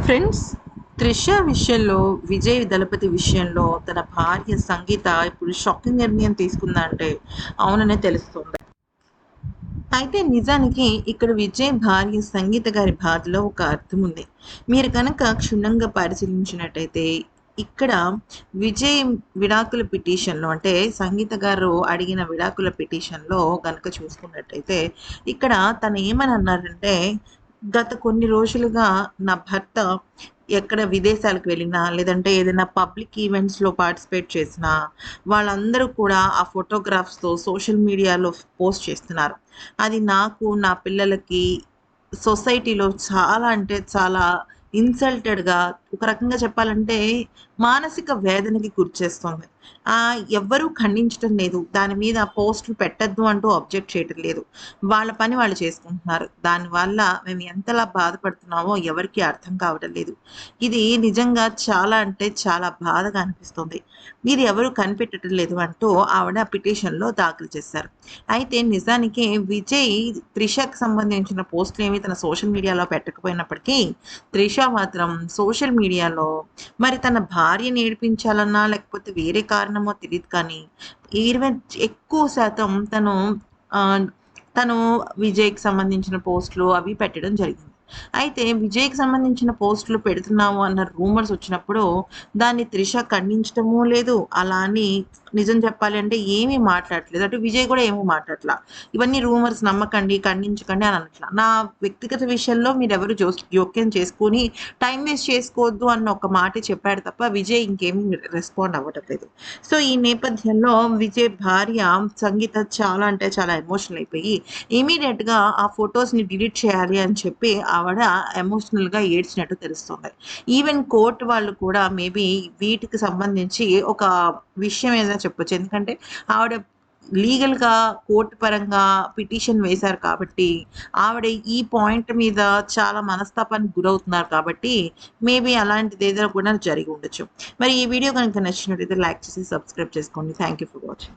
Friends, Trisha విషయంలో, విజయ్ దళపతి విషయంలో తన భార్య సంగీత ఇప్పుడు షాకింగ్ నిర్ణయం తీసుకుందా అంటే అవుననే తెలుస్తుంది. అయితే నిజానికి ఇక్కడ విజయ్ భార్య సంగీత గారి బాధలో ఒక అర్థం ఉంది. మీరు కనుక క్షుణ్ణంగా పరిశీలించినట్టయితే ఇక్కడ విజయ్ విడాకుల పిటిషన్లో, అంటే సంగీత గారు అడిగిన విడాకుల పిటిషన్లో కనుక చూసుకున్నట్టయితే ఇక్కడ తను ఏమని అన్నారంటే, గత కొన్ని రోజులుగా నా భర్త ఎక్కడ విదేశాలకు వెళ్ళినా, లేదంటే ఏదైనా పబ్లిక్ ఈవెంట్స్‌లో పార్టిసిపేట్ చేసినా, వాళ్ళందరూ కూడా ఆ ఫోటోగ్రాఫ్స్‌తో సోషల్ మీడియాలో పోస్ట్ చేస్తున్నారు. అది నాకు, నా పిల్లలకి, సొసైటీలో చాలా అంటే చాలా ఇన్సల్టెడ్‌గా, ఒక రకంగా చెప్పాలంటే మానసిక వేదనకి గురిచేస్తుంది. ఎవ్వరూ ఖండించటం లేదు. దాని మీద పోస్టులు పెట్టొద్దు అంటూ అబ్జెక్ట్ చేయటం లేదు. వాళ్ళ పని వాళ్ళు చేసుకుంటున్నారు. దానివల్ల మేము ఎంతలా బాధపడుతున్నామో ఎవరికీ అర్థం కావటం లేదు. ఇది నిజంగా చాలా అంటే చాలా బాధగా అనిపిస్తుంది. ఇది ఎవరు కనిపెట్టడం లేదు అంటూ ఆవిడ పిటిషన్‌లో దాఖలు చేశారు. అయితే నిజానికి విజయ్ త్రిషకి సంబంధించిన పోస్టులేమి తన సోషల్ మీడియాలో పెట్టకపోయినప్పటికీ, త్రిష మాత్రం సోషల్ మీడియాలో మరి తన భార్యని ఏడిపించాలన్నా, లేకపోతే వేరే కారణమో తెలీదు కానీ, ఈవెన్ ఎక్కువ శాతం ఆహ్, తను విజయ్‌కి సంబంధించిన పోస్టులు అవి పెట్టడం జరిగింది. అయితే విజయ్‌కి సంబంధించిన పోస్టులు పెడుతున్నాము అన్న రూమర్స్ వచ్చినప్పుడు, దాన్ని త్రిష ఖండించటమూ లేదు. అలా అని నిజం చెప్పాలి అంటే ఏమీ మాట్లాడట్లేదు. అటు విజయ్ కూడా ఏమీ మాట్లాడట్ల. ఇవన్నీ రూమర్స్ నమ్మకండి, ఖండించకండి అని అనట్ల. నా వ్యక్తిగత విషయంలో మీరెవరు జోక్యం చేసుకొని టైమ్ వేస్ట్ చేసుకోవద్దు అన్న ఒక మాటే చెప్పాడు తప్ప, విజయ్ ఇంకేమీ రెస్పాండ్ అవ్వటం లేదు. సో, ఈ నేపథ్యంలో విజయ్ భార్య సంగీత చాలా అంటే చాలా ఎమోషనల్ అయిపోయి, ఇమ్మీడియేట్‌గా ఆ ఫోటోస్‌ని డిలీట్ చేయాలి అని చెప్పి ఆవిడ ఎమోషనల్‌గా ఏడ్చినట్టు తెలుస్తుంది. ఈవెన్ కోర్ట్ వాళ్ళు కూడా మేబీ వీటికి సంబంధించి ఒక విషయం ఏదైనా చెప్పొచ్చు. ఎందుకంటే ఆవిడ లీగల్‌గా కోర్ట్ పరంగా పిటిషన్ వేశారు కాబట్టి, ఆవిడ ఈ పాయింట్ మీద చాలా మనస్తాపానికి గురవుతున్నారు కాబట్టి, మేబీ అలాంటిదేదో కూడా జరిగి ఉండొచ్చు. మరి ఈ వీడియో గనుక నచ్చినట్లయితే లైక్ చేసి సబ్స్క్రైబ్ చేసుకోండి. Thank you for watching.